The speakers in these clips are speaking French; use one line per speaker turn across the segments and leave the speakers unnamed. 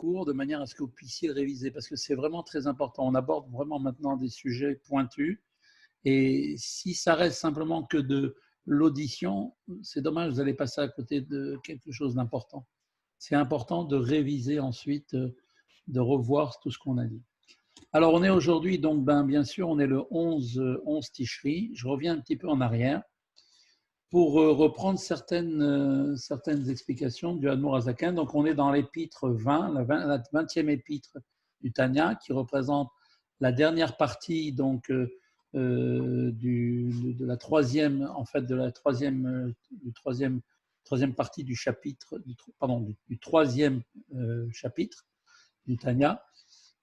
cours de manière à ce que vous puissiez le réviser parce que c'est vraiment très important. On aborde vraiment maintenant des sujets pointus et si ça reste simplement que de l'audition, c'est dommage, vous allez passer à côté de quelque chose d'important. C'est important de réviser ensuite, de revoir tout ce qu'on a dit. Alors, on est aujourd'hui, donc, bien sûr, on est le 11 Tishri. Je reviens un petit peu en arrière pour reprendre certaines explications du Admour Hazaken. Donc, on est dans l'épître 20, la 20e épître du Tanya, qui représente la dernière partie donc, de la troisième, en fait, de la troisième partie du chapitre, du troisième chapitre du Tanya.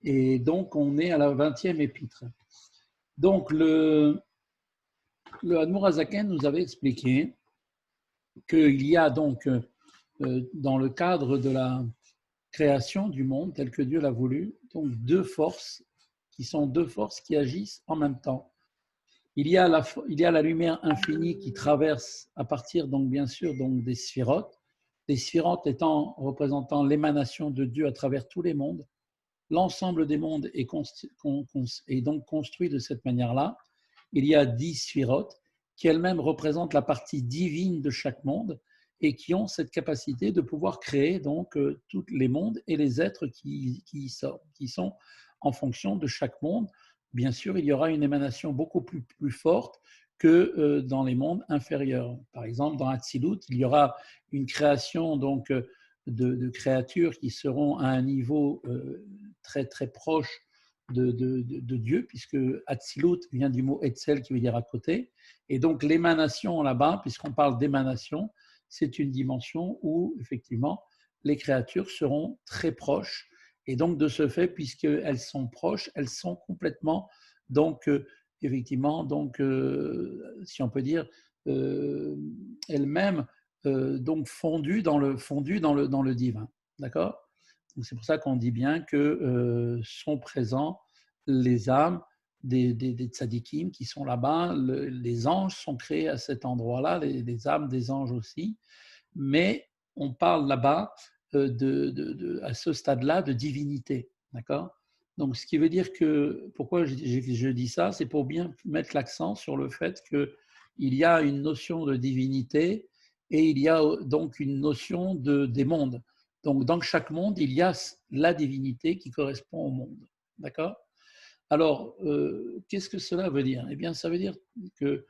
Et donc, on est à la 20e épître. Donc, le Admour Hazaken nous avait expliqué qu'il y a donc, dans le cadre de la création du monde, tel que Dieu l'a voulu, donc deux forces qui agissent en même temps. Il y a la lumière infinie qui traverse à partir, donc, bien sûr, donc, des sphirotes. Les sphirotes représentant l'émanation de Dieu à travers tous les mondes. L'ensemble des mondes est donc construit de cette manière-là. Il y a 10 sphirotes qui elles-mêmes représentent la partie divine de chaque monde et qui ont cette capacité de pouvoir créer donc tous les mondes et les êtres qui sont en fonction de chaque monde. Bien sûr, il y aura une émanation beaucoup plus forte que dans les mondes inférieurs. Par exemple, dans Hatzilut, il y aura une création donc de créatures qui seront à un niveau très très proche de Dieu, puisque Hatzilut vient du mot Etzel qui veut dire à côté. Et donc l'émanation là-bas, puisqu'on parle d'émanation, c'est une dimension où effectivement les créatures seront très proches. Et donc de ce fait, puisqu'elles sont proches, elles sont complètement, donc effectivement, donc si on peut dire, elles-mêmes donc fondues dans le divin. D'accord ? Donc c'est pour ça qu'on dit bien que sont présents les âmes des tzadikim qui sont là-bas. Les anges sont créés à cet endroit-là, les âmes des anges aussi. Mais on parle là-bas à ce stade-là de divinité. D'accord ? Donc ce qui veut dire que, pourquoi je dis ça, c'est pour bien mettre l'accent sur le fait qu'il y a une notion de divinité et il y a donc une notion des mondes. Donc, dans chaque monde, il y a la divinité qui correspond au monde. D'accord ? Alors, qu'est-ce que cela veut dire ? Eh bien, ça veut dire que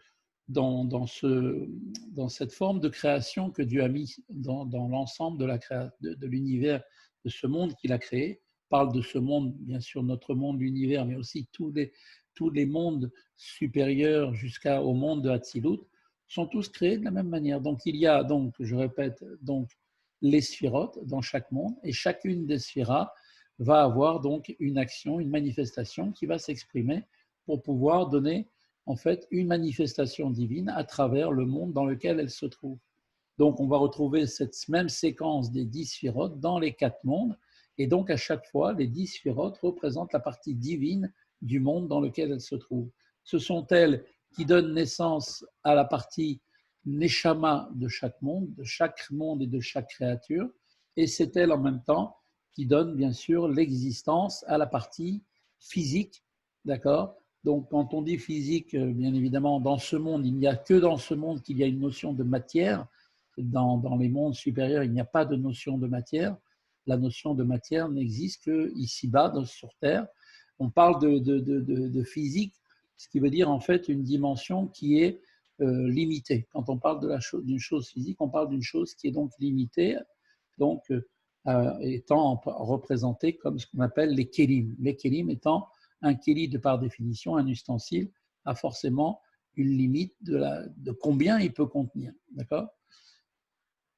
dans cette forme de création que Dieu a mis dans l'ensemble de l'univers, de ce monde qu'il a créé, parle de ce monde, bien sûr, notre monde, l'univers, mais aussi tous les mondes supérieurs jusqu'au monde de Hatzilut, sont tous créés de la même manière. Donc, il y a, donc, je répète, donc, les sphirotes dans chaque monde, et chacune des sphiras va avoir donc une action, une manifestation qui va s'exprimer pour pouvoir donner en fait une manifestation divine à travers le monde dans lequel elle se trouve. Donc on va retrouver cette même séquence des 10 sphirotes dans les 4 mondes, et donc à chaque fois, les 10 sphirotes représentent la partie divine du monde dans lequel elles se trouvent. Ce sont elles qui donnent naissance à la partie Neshama de chaque monde et de chaque créature, et c'est elle en même temps qui donne bien sûr l'existence à la partie physique, d'accord ? Donc quand on dit physique, bien évidemment, dans ce monde, il n'y a que dans ce monde qu'il y a une notion de matière. Dans les mondes supérieurs, il n'y a pas de notion de matière. La notion de matière n'existe qu'ici-bas, sur Terre. On parle de physique, ce qui veut dire en fait une dimension qui est limitée. Quand on parle d'une chose physique, on parle d'une chose qui est donc limitée, donc étant représentée comme ce qu'on appelle les kélim. Les kélim étant un kéli, de par définition, un ustensile, a forcément une limite de combien il peut contenir. D'accord ?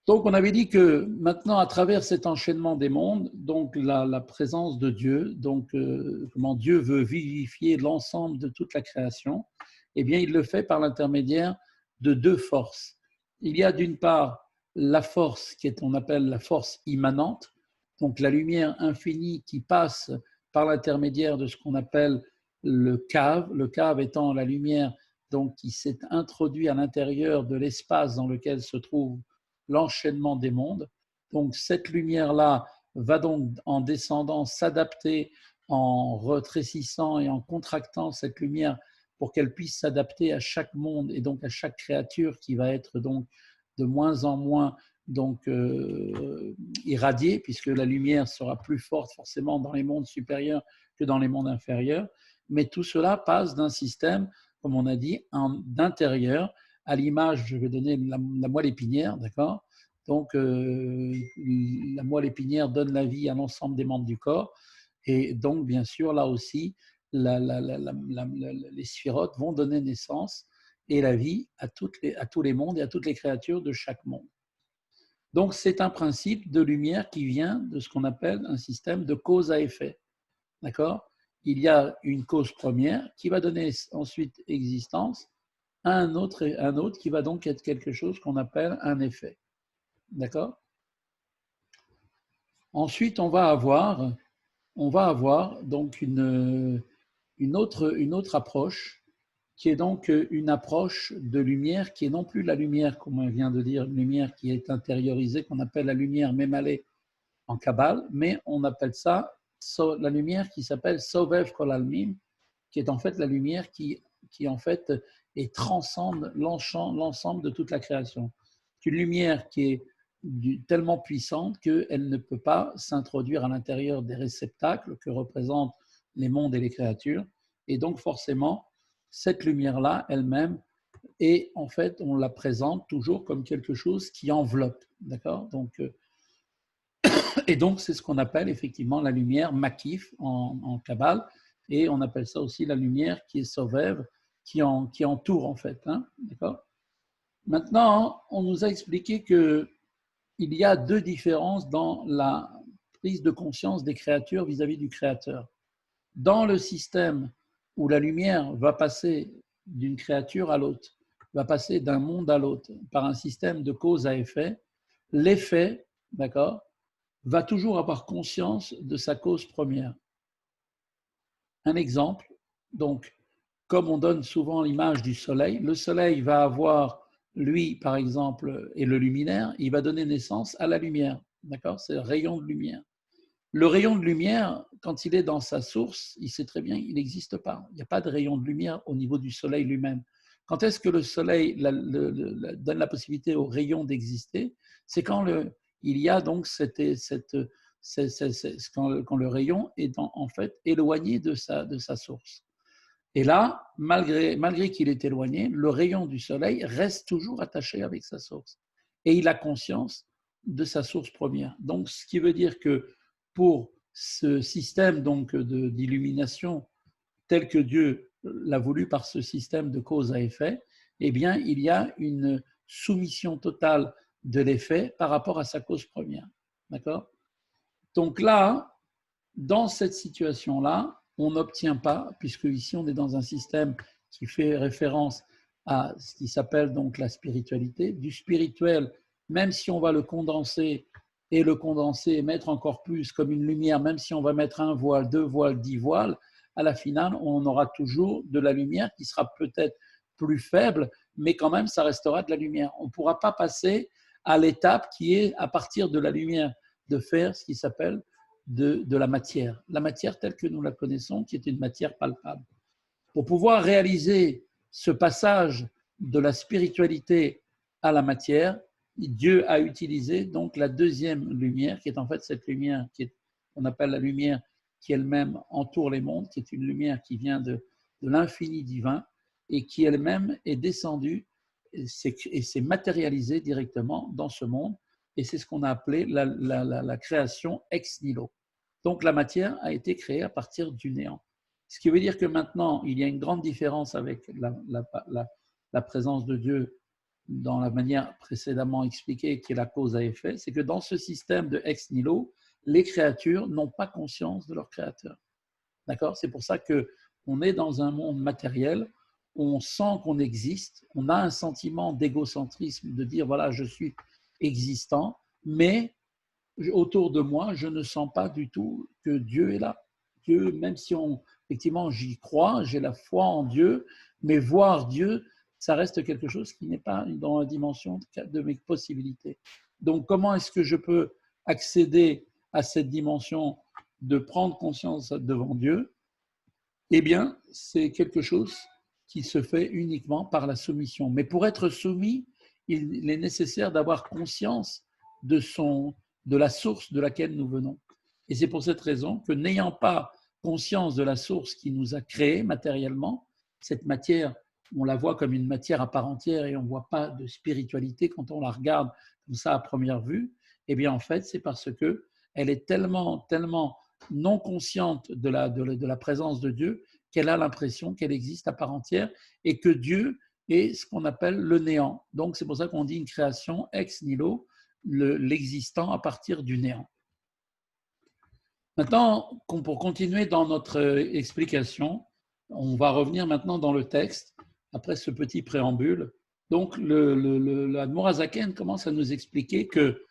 Donc, on avait dit que maintenant, à travers cet enchaînement des mondes, donc la présence de Dieu, donc comment Dieu veut vivifier l'ensemble de toute la création, eh bien, il le fait par l'intermédiaire de deux forces. Il y a d'une part la force qu'on appelle la force immanente, donc la lumière infinie qui passe par l'intermédiaire de ce qu'on appelle le cave étant la lumière donc, qui s'est introduite à l'intérieur de l'espace dans lequel se trouve l'enchaînement des mondes. Donc cette lumière-là va donc en descendant s'adapter, en rétrécissant et en contractant cette lumière pour qu'elle puisse s'adapter à chaque monde et donc à chaque créature qui va être donc de moins en moins donc irradiée, puisque la lumière sera plus forte forcément dans les mondes supérieurs que dans les mondes inférieurs. Mais tout cela passe d'un système, comme on a dit, d'intérieur, à l'image, je vais donner la moelle épinière, d'accord? Donc, la moelle épinière donne la vie à l'ensemble des membres du corps. Et donc, bien sûr, là aussi, les sphirotes vont donner naissance et la vie à tous les mondes et à toutes les créatures de chaque monde. Donc, c'est un principe de lumière qui vient de ce qu'on appelle un système de cause à effet. D'accord? Il y a une cause première qui va donner ensuite existence à un autre qui va donc être quelque chose qu'on appelle un effet. D'accord? Ensuite, on va avoir donc une autre approche qui est donc une approche de lumière qui est non plus la lumière, comme on vient de dire, une lumière qui est intériorisée, qu'on appelle la lumière mémalée en Kabbale, mais on appelle ça la lumière qui s'appelle Sovev Kol Almin, qui est en fait la lumière qui en fait transcende l'ensemble de toute la création. C'est une lumière qui est tellement puissante qu'elle ne peut pas s'introduire à l'intérieur des réceptacles que représentent les mondes et les créatures. Et donc forcément, cette lumière-là elle-même, et en fait, on la présente toujours comme quelque chose qui enveloppe. D'accord? Donc, et donc, c'est ce qu'on appelle effectivement la lumière makif en Kabbale, et on appelle ça aussi la lumière qui est sovève, qui entoure en fait. Hein, d'accord? Maintenant, on nous a expliqué qu'il y a deux différences dans la prise de conscience des créatures vis-à-vis du Créateur. Dans le système où la lumière va passer d'une créature à l'autre, va passer d'un monde à l'autre par un système de cause à effet, l'effet, d'accord, va toujours avoir conscience de sa cause première. Un exemple, donc, comme on donne souvent l'image du soleil, le soleil va avoir, lui, par exemple, et le luminaire, il va donner naissance à la lumière. D'accord? C'est le rayon de lumière. Le rayon de lumière, quand il est dans sa source, il sait très bien qu'il n'existe pas. Il n'y a pas de rayon de lumière au niveau du soleil lui-même. Quand est-ce que le soleil donne la possibilité au rayon d'exister? C'est quand il y a donc quand le rayon est en fait éloigné de sa source. Et là, malgré qu'il est éloigné, le rayon du soleil reste toujours attaché avec sa source. Et il a conscience de sa source première. Donc, ce qui veut dire que pour ce système donc d'illumination tel que Dieu l'a voulu par ce système de cause à effet, eh bien, il y a une soumission totale de l'effet par rapport à sa cause première. D'accord? Donc là, dans cette situation-là, on n'obtient pas, puisque ici on est dans un système qui fait référence à ce qui s'appelle donc la spiritualité, du spirituel, même si on va le condenser et mettre encore plus comme une lumière, même si on va mettre un voile, deux voiles, 10 voiles, à la finale, on aura toujours de la lumière qui sera peut-être plus faible, mais quand même, ça restera de la lumière. On ne pourra pas passer à l'étape qui est, à partir de la lumière, de faire ce qui s'appelle de la matière telle que nous la connaissons, qui est une matière palpable. Pour pouvoir réaliser ce passage de la spiritualité à la matière, Dieu a utilisé donc la deuxième lumière, qui est en fait cette lumière qu'on appelle la lumière qui elle-même entoure les mondes, qui est une lumière qui vient de l'infini divin et qui elle-même est descendue et s'est matérialisée directement dans ce monde. Et c'est ce qu'on a appelé la création ex nihilo. Donc la matière a été créée à partir du néant. Ce qui veut dire que maintenant, il y a une grande différence avec la présence de Dieu dans la manière précédemment expliquée, qui est la cause à effet, c'est que dans ce système de ex nihilo, les créatures n'ont pas conscience de leur créateur. D'accord? C'est pour ça qu'on est dans un monde matériel, on sent qu'on existe, on a un sentiment d'égocentrisme, de dire voilà, je suis existant, mais autour de moi, je ne sens pas du tout que Dieu est là. Dieu, même si effectivement, j'y crois, j'ai la foi en Dieu, mais voir Dieu, ça reste quelque chose qui n'est pas dans la dimension de mes possibilités. Donc, comment est-ce que je peux accéder à cette dimension de prendre conscience devant Dieu, eh bien, c'est quelque chose qui se fait uniquement par la soumission. Mais pour être soumis, il est nécessaire d'avoir conscience de la source de laquelle nous venons. Et c'est pour cette raison que n'ayant pas conscience de la source qui nous a créés matériellement, cette matière, on la voit comme une matière à part entière et on ne voit pas de spiritualité quand on la regarde comme ça à première vue, eh bien en fait, c'est parce qu'elle est tellement non consciente de la présence de Dieu qu'elle a l'impression qu'elle existe à part entière et que Dieu est ce qu'on appelle le néant. Donc c'est pour ça qu'on dit une création ex nihilo, l'existant à partir du néant. Maintenant, pour continuer dans notre explication, on va revenir maintenant dans le texte, après ce petit préambule. Donc, l'Admor HaZaken commence à nous expliquer que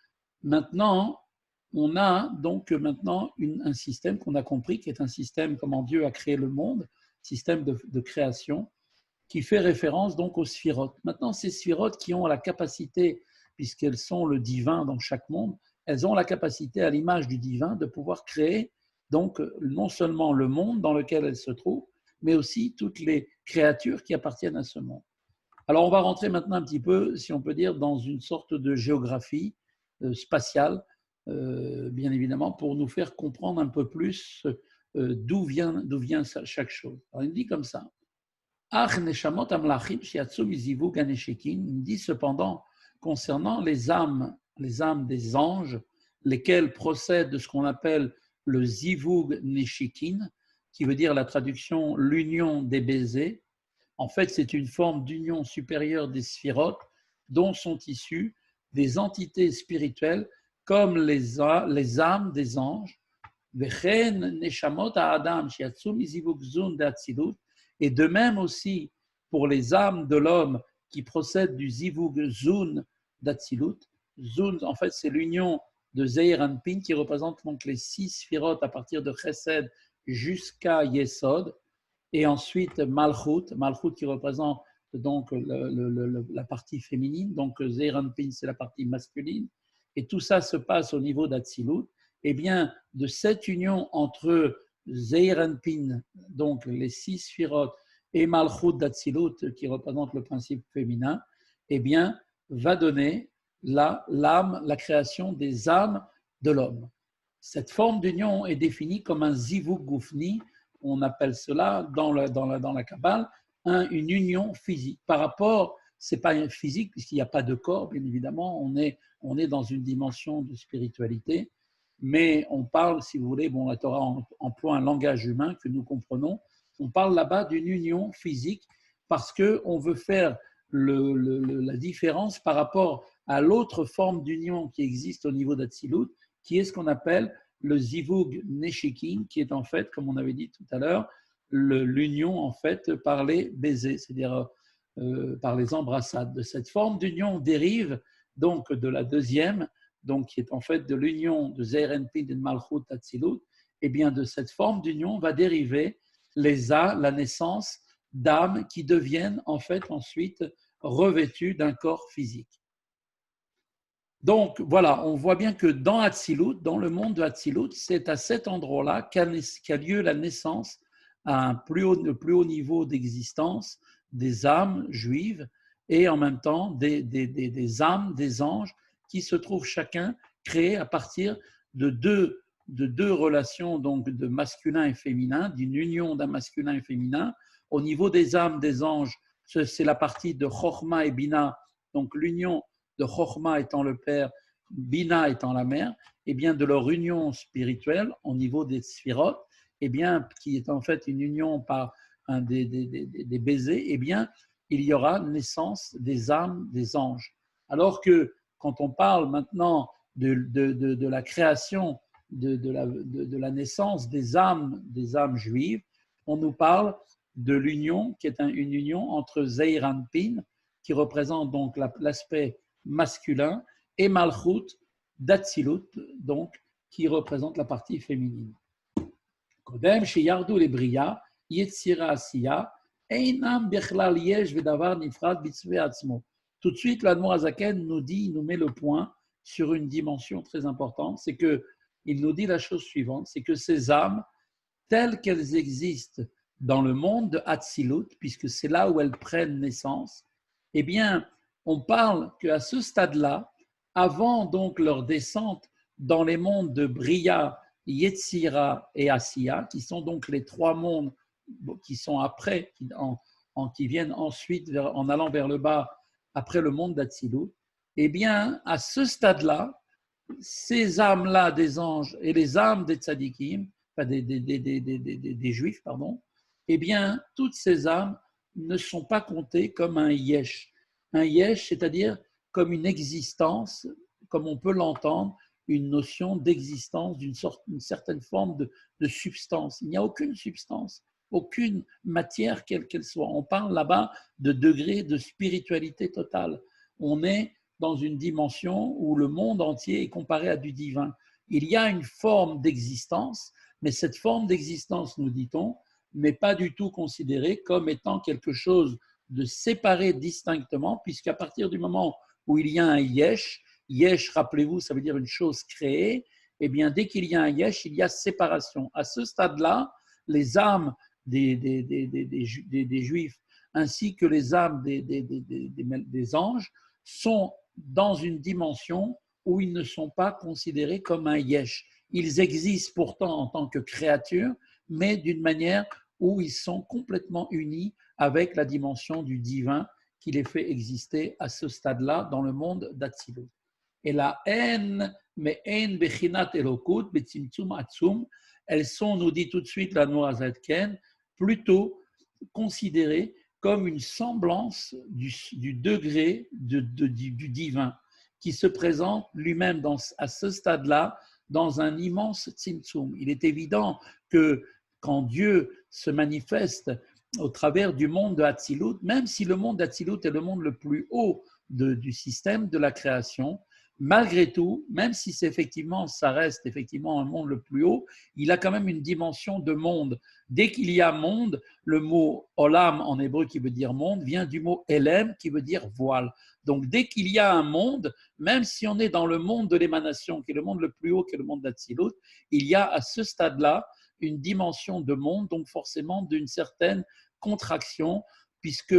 maintenant, on a donc maintenant un système qu'on a compris, qui est un système comment Dieu a créé le monde, système de création, qui fait référence donc aux sphirotes. Maintenant, ces sphirotes qui ont la capacité, puisqu'elles sont le divin dans chaque monde, elles ont la capacité, à l'image du divin, de pouvoir créer donc non seulement le monde dans lequel elles se trouvent, mais aussi toutes les créatures qui appartiennent à ce monde. Alors, on va rentrer maintenant un petit peu, si on peut dire, dans une sorte de géographie spatiale, bien évidemment, pour nous faire comprendre un peu plus d'où vient chaque chose. Alors, il dit comme ça. Il dit cependant, concernant les âmes des anges, lesquelles procèdent de ce qu'on appelle le zivug neshikin, qui veut dire la traduction l'union des baisers. En fait, c'est une forme d'union supérieure des sphirotes dont sont issues des entités spirituelles comme les âmes des anges. Et de même aussi pour les âmes de l'homme qui procèdent du zivug zun d'Atsilut. Zun, en fait, c'est l'union de Zeir Anpin qui représente donc les 6 sphirotes à partir de Chesed jusqu'à Yesod. Et ensuite Malchut qui représente donc la partie féminine, donc Zeir Anpin c'est la partie masculine, et tout ça se passe au niveau d'Atsilut. Eh bien, de cette union entre Zeir Anpin, donc les 6 sphirotes, et Malchut d'Atsilut, qui représente le principe féminin, eh bien, va donner l'âme, la création des âmes de l'homme. Cette forme d'union est définie comme un zivug gufni, on appelle cela dans la Kabbale une union physique. Par rapport, ce n'est pas physique puisqu'il n'y a pas de corps, bien évidemment, on est dans une dimension de spiritualité, mais on parle, si vous voulez, bon, la Torah emploie un langage humain que nous comprenons, on parle là-bas d'une union physique parce qu'on veut faire la différence par rapport à l'autre forme d'union qui existe au niveau d'Atsilut, qui est ce qu'on appelle le zivug neshikin, qui est en fait, comme on avait dit tout à l'heure, l'union en fait par les baisers, c'est-à-dire par les embrassades. De cette forme d'union dérive donc de la deuxième, donc qui est en fait de l'union de Zeir Anpin et de Malchut Atsilut. Et bien de cette forme d'union va dériver la naissance d'âmes qui deviennent en fait ensuite revêtues d'un corps physique. Donc voilà, on voit bien que dans Atsilut, dans le monde de Atsilut, c'est à cet endroit-là qu'a lieu la naissance à un plus haut niveau d'existence des âmes juives et en même temps des âmes des anges qui se trouvent chacun créés à partir de deux relations donc de masculin et féminin, d'une union d'un masculin et féminin. Au niveau des âmes des anges, c'est la partie de Chochma et Bina, donc l'union de Chochma étant le père, Bina étant la mère, et bien de leur union spirituelle au niveau des sphirotes, et bien qui est en fait une union par des baisers, et bien il y aura naissance des âmes des anges. Alors que quand on parle maintenant de la création, de la naissance des âmes juives, on nous parle de l'union qui est une union entre Zeir Anpin, qui représente donc l'aspect masculin, et Malchut d'Atsilut, donc qui représente la partie féminine. Kodem sheyardu lebriya yetzira asiya einam bechlal yesh vedavar nifrad bitzve atzmo. Tout de suite, l'Admor HaZaken nous met le point sur une dimension très importante, c'est que il nous dit la chose suivante, c'est que ces âmes, telles qu'elles existent dans le monde de Hatzilut, puisque c'est là où elles prennent naissance, eh bien, on parle qu'à ce stade-là, avant donc leur descente dans les mondes de Bria, Yetzira et Asiya, qui sont donc les trois mondes qui sont après, qui viennent ensuite en allant vers le bas, après le monde d'Hatzilut, eh bien, à ce stade-là, ces âmes-là des anges et les âmes des tzadikim, enfin des juifs, pardon, eh bien, toutes ces âmes ne sont pas comptées comme un yesh. Un yesh, c'est-à-dire comme une existence, comme on peut l'entendre, une notion d'existence, d'une certaine forme de substance. Il n'y a aucune substance, aucune matière quelle qu'elle soit. On parle là-bas de degré de spiritualité totale. On est dans une dimension où le monde entier est comparé à du divin. Il y a une forme d'existence, mais cette forme d'existence, nous dit-on, n'est pas du tout considérée comme étant quelque chose de séparé distinctement, puisqu'à partir du moment où il y a un yesh, yesh, rappelez-vous, ça veut dire une chose créée, eh bien, dès qu'il y a un yesh, il y a séparation. À ce stade-là, les âmes des juifs ainsi que les âmes des anges sont dans une dimension où ils ne sont pas considérés comme un yesh. Ils existent pourtant en tant que créatures, mais d'une manière où ils sont complètement unis avec la dimension du divin qui les fait exister à ce stade-là dans le monde d'Atsilut. Et la haine, mais haine bechinat elokut, betzimtzum atzum, elles sont, nous dit tout de suite la Noazatken, plutôt considérées comme une semblance du degré du divin qui se présente lui-même à ce stade-là dans un immense tzimtzum. Il est évident que quand Dieu se manifeste au travers du monde de Hatzilut, même si le monde d'Hatzilut est le monde le plus haut du système de la création, malgré tout, même si ça reste effectivement un monde le plus haut, il a quand même une dimension de monde. Dès qu'il y a monde, le mot olam en hébreu qui veut dire monde vient du mot elem qui veut dire voile. Donc dès qu'il y a un monde, même si on est dans le monde de l'émanation, qui est le monde le plus haut, qui est le monde d'Hatzilut, il y a à ce stade-là une dimension de monde, donc forcément d'une certaine contraction, puisque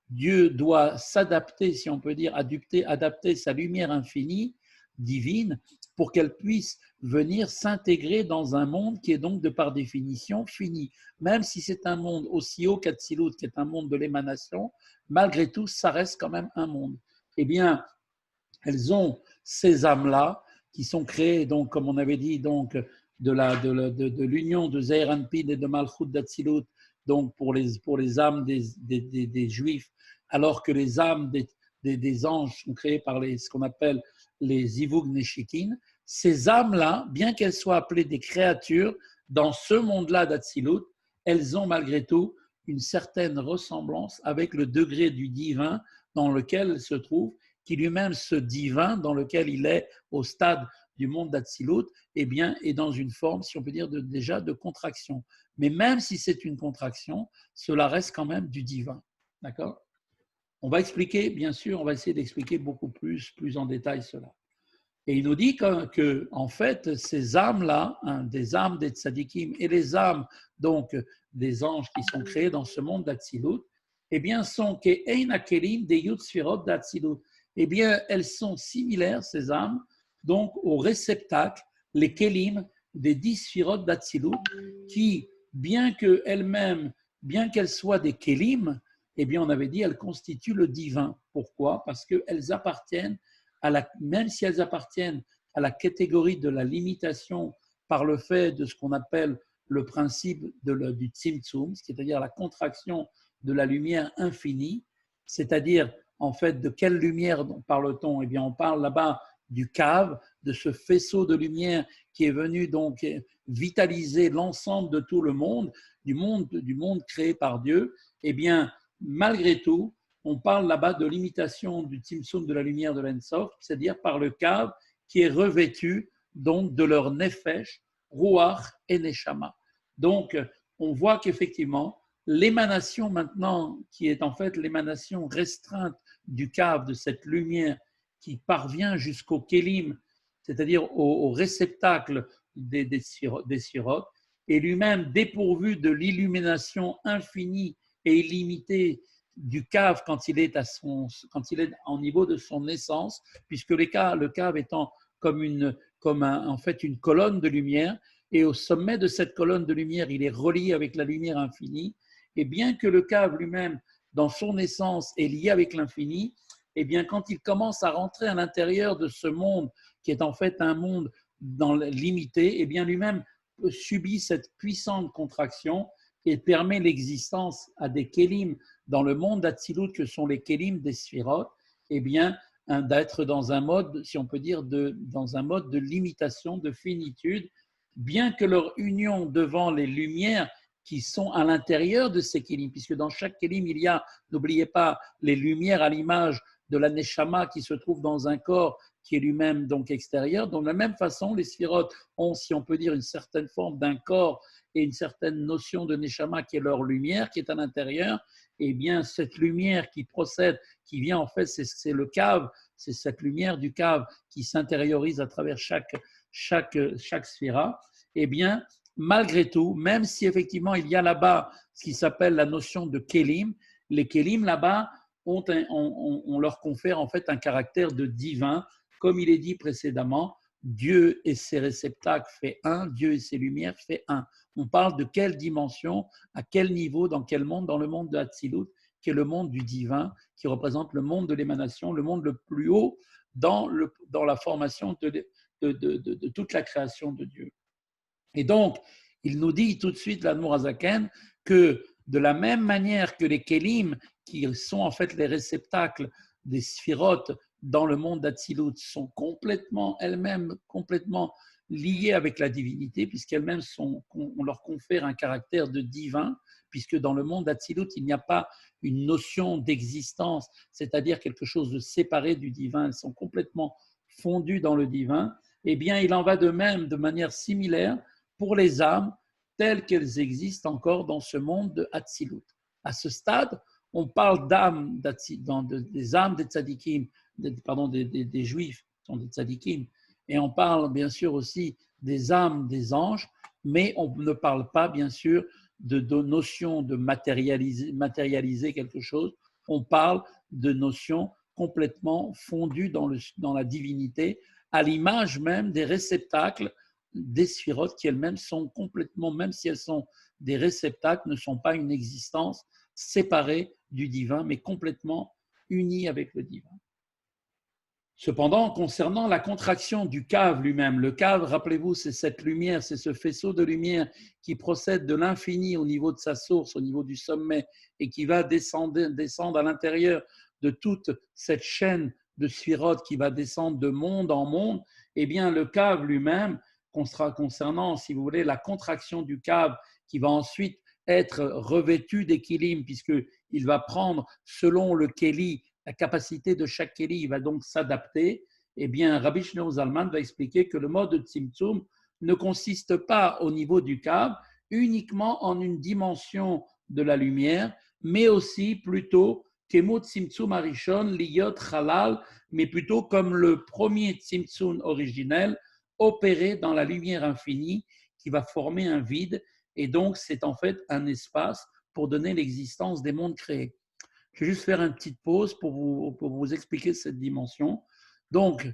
Dieu doit s'adapter, si on peut dire, adapter sa lumière infinie, divine, pour qu'elle puisse venir s'intégrer dans un monde qui est donc de par définition fini. Même si c'est un monde aussi haut qu'Hatzilut, qui est un monde de l'émanation, malgré tout, ça reste quand même un monde. Eh bien, elles ont ces âmes-là qui sont créées, donc, comme on avait dit, donc, de l'union de Zeir Anpin et de Malchut d'Atsilut, donc pour les âmes des Juifs, alors que les âmes des anges sont créées par ce qu'on appelle les Zivug Neshikin. Ces âmes-là, bien qu'elles soient appelées des créatures, dans ce monde-là d'Atsilut, elles ont malgré tout une certaine ressemblance avec le degré du divin dans lequel elles se trouvent, qui lui-même, ce divin dans lequel il est au stade du monde d'Atsilut, eh bien, est dans une forme, si on peut dire, déjà de contraction. Mais même si c'est une contraction, cela reste quand même du divin. D'accord ? On va expliquer, bien sûr, on va essayer d'expliquer beaucoup plus en détail cela. Et il nous dit que en fait, ces âmes-là, des âmes des tzadikim et les âmes donc des anges qui sont créés dans ce monde d'Atsilut, eh bien, sont ke'ein hakelim de yud sfirot d'Atsilut. Eh bien, elles sont similaires, ces âmes, donc au réceptacle, les kelim des 10 sfirot d'Atsilut, qui, bien qu'elles-mêmes, bien qu'elles soient des kelim, eh bien, on avait dit, elles constituent le divin. Pourquoi ? Parce qu'elles appartiennent même si elles appartiennent à la catégorie de la limitation par le fait de ce qu'on appelle le principe du tzimtzum, c'est-à-dire la contraction de la lumière infinie, c'est-à-dire en fait de quelle lumière parle-t-on ? Eh bien, on parle là-bas du cave, de ce faisceau de lumière qui est venu donc vitaliser l'ensemble de tout le monde, du monde créé par Dieu. Eh bien, malgré tout, on parle là-bas de l'imitation du tzimtzum de la lumière de l'Ensof, c'est-à-dire par le cave qui est revêtu donc de leur nefesh, ruach et neshama. Donc, on voit qu'effectivement, l'émanation maintenant, qui est en fait l'émanation restreinte du cave, de cette lumière qui parvient jusqu'au kélim, c'est-à-dire au réceptacle des sphirotes, et lui-même dépourvu de l'illumination infinie et illimitée du cave quand il est au niveau de son essence, puisque le cave étant en fait une colonne de lumière, et au sommet de cette colonne de lumière, il est relié avec la lumière infinie, et bien que le cave lui-même, dans son essence, est lié avec l'infini, et bien quand il commence à rentrer à l'intérieur de ce monde, qui est en fait un monde limité, et bien lui-même subit cette puissante contraction et permet l'existence à des kélim dans le monde d'Atsilut, que sont les kélim des sphirotes, et bien d'être dans un mode, si on peut dire, dans un mode de limitation, de finitude, bien que leur union devant les lumières qui sont à l'intérieur de ces kélim, puisque dans chaque kélim, il y a, n'oubliez pas, les lumières à l'image de la neshama qui se trouve dans un corps qui est lui-même donc extérieur. Donc, de la même façon, les sphirotes ont, si on peut dire, une certaine forme d'un corps et une certaine notion de neshama qui est leur lumière, qui est à l'intérieur. Et bien, cette lumière qui procède, qui vient en fait, c'est le cave, c'est cette lumière du cave qui s'intériorise à travers chaque sphira. Et bien, malgré tout, même si effectivement il y a là-bas ce qui s'appelle la notion de kélim, les kélim là-bas, on leur confère en fait un caractère de divin, comme il est dit précédemment, Dieu et ses réceptacles fait un, Dieu et ses lumières fait un. On parle de quelle dimension, à quel niveau, dans quel monde? Dans le monde de Hatzilut, qui est le monde du divin, qui représente le monde de l'émanation, le monde le plus haut dans la formation de toute la création de Dieu. Et donc, il nous dit tout de suite, l'Admour Azaken, que de la même manière que les Kélim, qui sont en fait les réceptacles des sphirotes dans le monde d'Atsilut, sont complètement, elles-mêmes, complètement liées avec la divinité, puisqu'elles-mêmes on leur confère un caractère de divin, puisque dans le monde d'Atsilut, il n'y a pas une notion d'existence, c'est-à-dire quelque chose de séparé du divin, elles sont complètement fondues dans le divin. Eh bien, il en va de même, de manière similaire, pour les âmes telles qu'elles existent encore dans ce monde de Hatzilut. À ce stade, on parle d'âmes, des âmes des tzadikim, des juifs, sont des tzadikim, et on parle bien sûr aussi des âmes des anges, mais on ne parle pas bien sûr de notion de matérialiser quelque chose, on parle de notions complètement fondues dans la divinité, à l'image même des réceptacles des sphirotes qui elles-mêmes sont complètement, même si elles sont des réceptacles, ne sont pas une existence séparée du divin, mais complètement unies avec le divin. Cependant, concernant la contraction du cave lui-même, le cave, rappelez-vous, c'est cette lumière, c'est ce faisceau de lumière qui procède de l'infini au niveau de sa source, au niveau du sommet, et qui va descendre à l'intérieur de toute cette chaîne de sphirotes qui va descendre de monde en monde. Eh bien, le cave lui-même, concernant, si vous voulez, la contraction du cave qui va ensuite être revêtu d'équilibre, puisqu'il va prendre, selon le kéli, la capacité de chaque kéli, il va donc s'adapter. Eh bien, Rabbi Shneur Zalman va expliquer que le mode de Tzimtzum ne consiste pas au niveau du cave uniquement en une dimension de la lumière, mais aussi plutôt Kemo Tzimtzum Arishon, Liyot Halal, mais plutôt comme le premier Tzimtzum originel, opéré dans la lumière infinie qui va former un vide. Et donc, c'est en fait un espace pour donner l'existence des mondes créés. Je vais juste faire une petite pause pour vous expliquer cette dimension. Donc,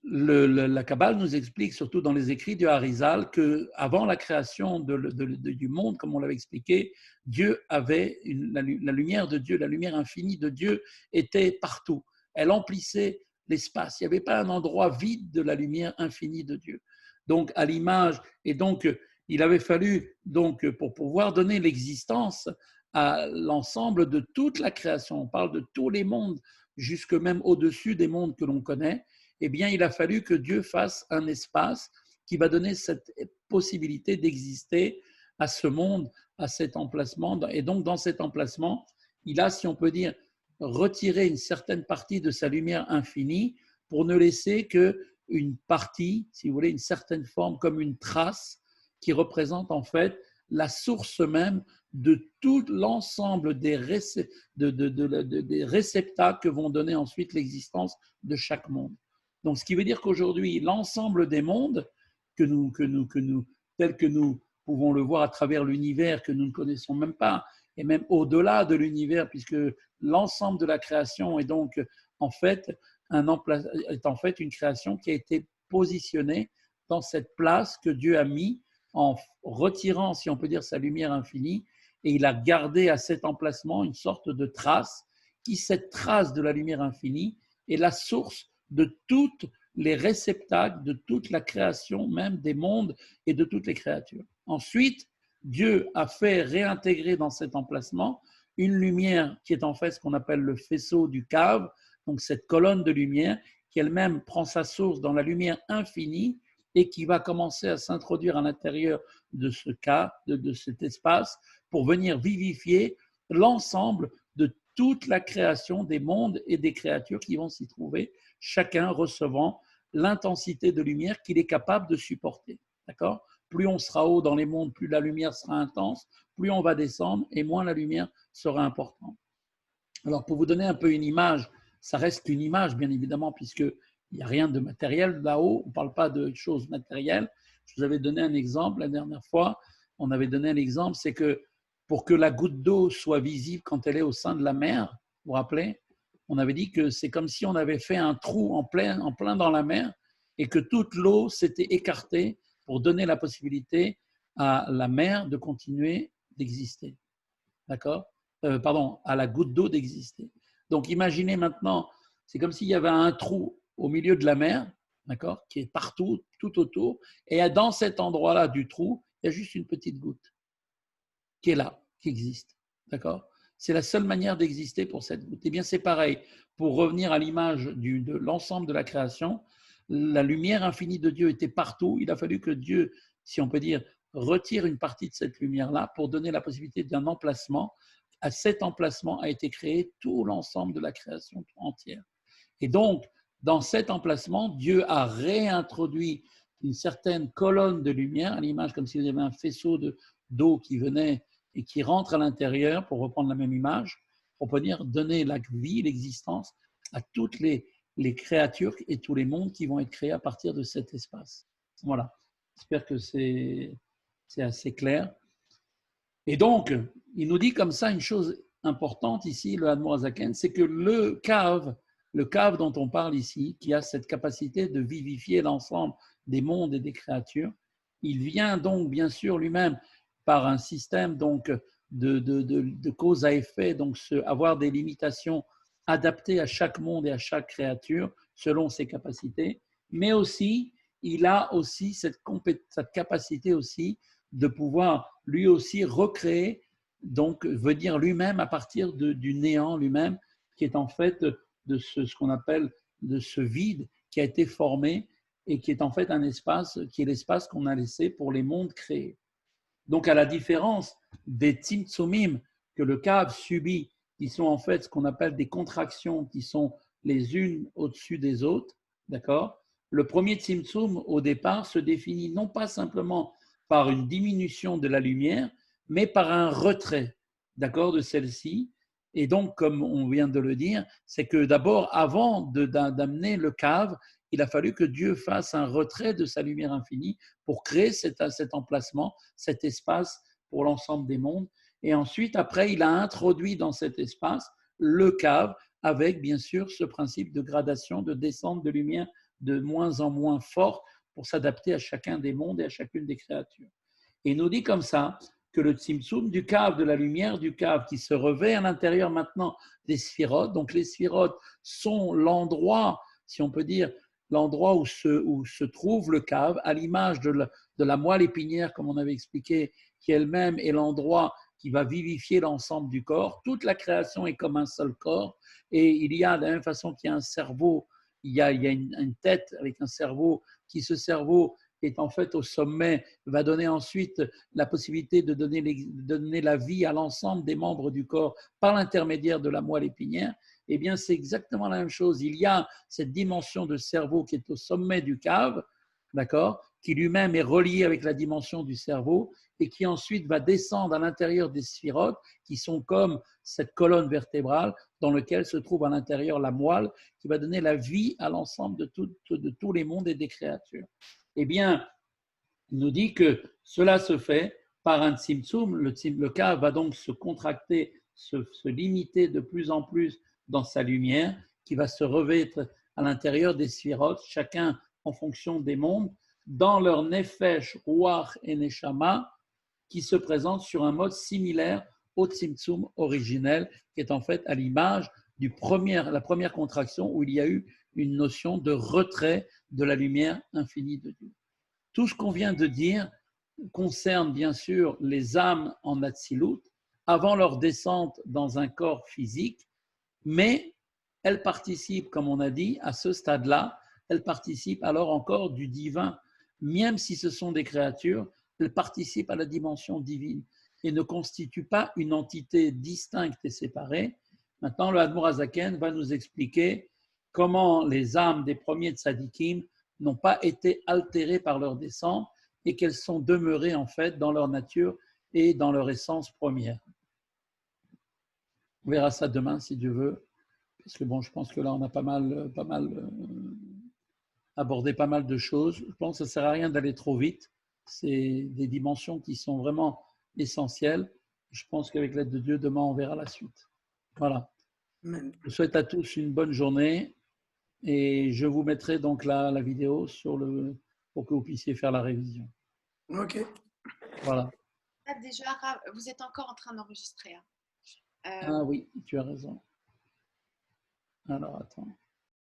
la Kabbale nous explique, surtout dans les écrits du Harizal, qu'avant la création du monde, comme on l'avait expliqué, Dieu avait la lumière de Dieu, la lumière infinie de Dieu était partout. Elle emplissait l'espace. Il n'y avait pas un endroit vide de la lumière infinie de Dieu. Donc, à l'image, et donc, il avait fallu, donc, pour pouvoir donner l'existence à l'ensemble de toute la création, on parle de tous les mondes, jusque même au-dessus des mondes que l'on connaît, eh bien, il a fallu que Dieu fasse un espace qui va donner cette possibilité d'exister à ce monde, à cet emplacement. Et donc, dans cet emplacement, il a, si on peut dire, retiré une certaine partie de sa lumière infinie pour ne laisser qu'une partie, si vous voulez, une certaine forme, comme une trace qui représente en fait la source même de tout l'ensemble des réceptacles que vont donner ensuite l'existence de chaque monde. Donc, ce qui veut dire qu'aujourd'hui, l'ensemble des mondes tel que nous pouvons le voir à travers l'univers que nous ne connaissons même pas, et même au-delà de l'univers, puisque l'ensemble de la création est donc en fait, est en fait une création qui a été positionnée dans cette place que Dieu a mis en retirant, si on peut dire, sa lumière infinie, et il a gardé à cet emplacement une sorte de trace, qui, cette trace de la lumière infinie, est la source de toutes les réceptacles, de toute la création, même des mondes et de toutes les créatures. Ensuite, Dieu a fait réintégrer dans cet emplacement une lumière qui est en fait ce qu'on appelle le faisceau du cave, donc cette colonne de lumière qui elle-même prend sa source dans la lumière infinie et qui va commencer à s'introduire à l'intérieur de ce cas, de cet espace, pour venir vivifier l'ensemble de toute la création des mondes et des créatures qui vont s'y trouver, chacun recevant l'intensité de lumière qu'il est capable de supporter. D'accord ? Plus on sera haut dans les mondes, plus la lumière sera intense, plus on va descendre et moins la lumière sera importante. Alors, pour vous donner un peu une image, ça reste qu'une image, bien évidemment, puisqu'il n'y a rien de matériel là-haut, on ne parle pas de choses matérielles. Je vous avais donné un exemple la dernière fois, on avait donné un exemple, c'est que pour que la goutte d'eau soit visible quand elle est au sein de la mer, vous vous rappelez, on avait dit que c'est comme si on avait fait un trou en plein dans la mer et que toute l'eau s'était écartée pour donner la possibilité à la mer de continuer d'exister. D'accord ? Pardon, à la goutte d'eau d'exister. Donc imaginez maintenant, c'est comme s'il y avait un trou au milieu de la mer, d'accord, qui est partout, tout autour, et dans cet endroit-là du trou, il y a juste une petite goutte qui est là, qui existe. D'accord ? C'est la seule manière d'exister pour cette goutte. Eh bien, c'est pareil. Pour revenir à l'image de l'ensemble de la création, la lumière infinie de Dieu était partout. Il a fallu que Dieu, si on peut dire, retire une partie de cette lumière-là pour donner la possibilité d'un emplacement. À cet emplacement a été créé tout l'ensemble de la création entière. Et donc, dans cet emplacement, Dieu a réintroduit une certaine colonne de lumière, à l'image comme s'il y avait un faisceau d'eau qui venait et qui rentre à l'intérieur, pour reprendre la même image, on peut dire donner la vie, l'existence à toutes les créatures et tous les mondes qui vont être créés à partir de cet espace. Voilà, j'espère que c'est assez clair. Et donc, il nous dit comme ça une chose importante ici, le Admor Hazaken, c'est que le cave dont on parle ici, qui a cette capacité de vivifier l'ensemble des mondes et des créatures, il vient donc bien sûr lui-même par un système donc de cause à effet, donc avoir des limitations adaptées à chaque monde et à chaque créature selon ses capacités, mais aussi il a aussi cette capacité aussi de pouvoir lui aussi recréer, donc venir lui-même à partir du néant lui-même, qui est en fait de ce qu'on appelle de ce vide qui a été formé et qui est en fait un espace, qui est l'espace qu'on a laissé pour les mondes créés. Donc à la différence des Tzimtzumim que le cave subit, qui sont en fait ce qu'on appelle des contractions qui sont les unes au-dessus des autres, d'accord ? Le premier Tzimtzum au départ se définit non pas simplement par une diminution de la lumière, mais par un retrait, d'accord, de celle-ci. Et donc, comme on vient de le dire, c'est que d'abord, avant d'amener le cave, il a fallu que Dieu fasse un retrait de sa lumière infinie pour créer cet emplacement, cet espace pour l'ensemble des mondes. Et ensuite, après, il a introduit dans cet espace le cave avec, bien sûr, ce principe de gradation, de descente de lumière de moins en moins fort pour s'adapter à chacun des mondes et à chacune des créatures. Et il nous dit comme ça que le Tzimtzum du cave, de la lumière du cave qui se revêt à l'intérieur maintenant des sphirotes, donc les sphirotes sont l'endroit, si on peut dire, l'endroit où se trouve le cave, à l'image de la moelle épinière, comme on avait expliqué, qui elle-même est l'endroit qui va vivifier l'ensemble du corps. Toute la création est comme un seul corps, et il y a de la même façon qu'il y a un cerveau, il y a une tête avec un cerveau, qui ce cerveau est en fait au sommet, va donner ensuite la possibilité de donner la vie à l'ensemble des membres du corps par l'intermédiaire de la moelle épinière. Eh bien, c'est exactement la même chose. Il y a cette dimension de cerveau qui est au sommet du cave, d'accord, qui lui-même est relié avec la dimension du cerveau et qui ensuite va descendre à l'intérieur des sphirotes qui sont comme cette colonne vertébrale dans laquelle se trouve à l'intérieur la moelle qui va donner la vie à l'ensemble de tous les mondes et des créatures. Eh bien, Il nous dit que cela se fait par un tzimtzum. Le cas va donc se contracter, se limiter de plus en plus dans sa lumière, qui va se revêtre à l'intérieur des sphirotes, chacun en fonction des mondes, dans leur nefesh, ruach et neshama, qui se présentent sur un mode similaire au tzimtzum originel, qui est en fait à l'image la première contraction où il y a eu une notion de retrait de la lumière infinie de Dieu. Tout ce qu'on vient de dire concerne bien sûr les âmes en Atzilut avant leur descente dans un corps physique, mais elles participent, comme on a dit, à ce stade-là, elles participent alors encore du divin. Même si ce sont des créatures, elles participent à la dimension divine et ne constituent pas une entité distincte et séparée. Maintenant, le Admor Hazaken va nous expliquer comment les âmes des premiers tzadikim n'ont pas été altérées par leur descente et qu'elles sont demeurées en fait dans leur nature et dans leur essence première. On verra ça demain si Dieu veut, parce que bon, je pense que là on a pas mal abordé pas mal de choses. Je pense que ça ne sert à rien d'aller trop vite. C'est des dimensions qui sont vraiment essentielles. Je pense qu'avec l'aide de Dieu, demain on verra la suite. Voilà. Je vous souhaite à tous une bonne journée et je vous mettrai donc la vidéo pour que vous puissiez faire la révision.
Ok.
Voilà.
Déjà, vous êtes encore en train d'enregistrer.
Ah oui, tu as raison. Alors, attends.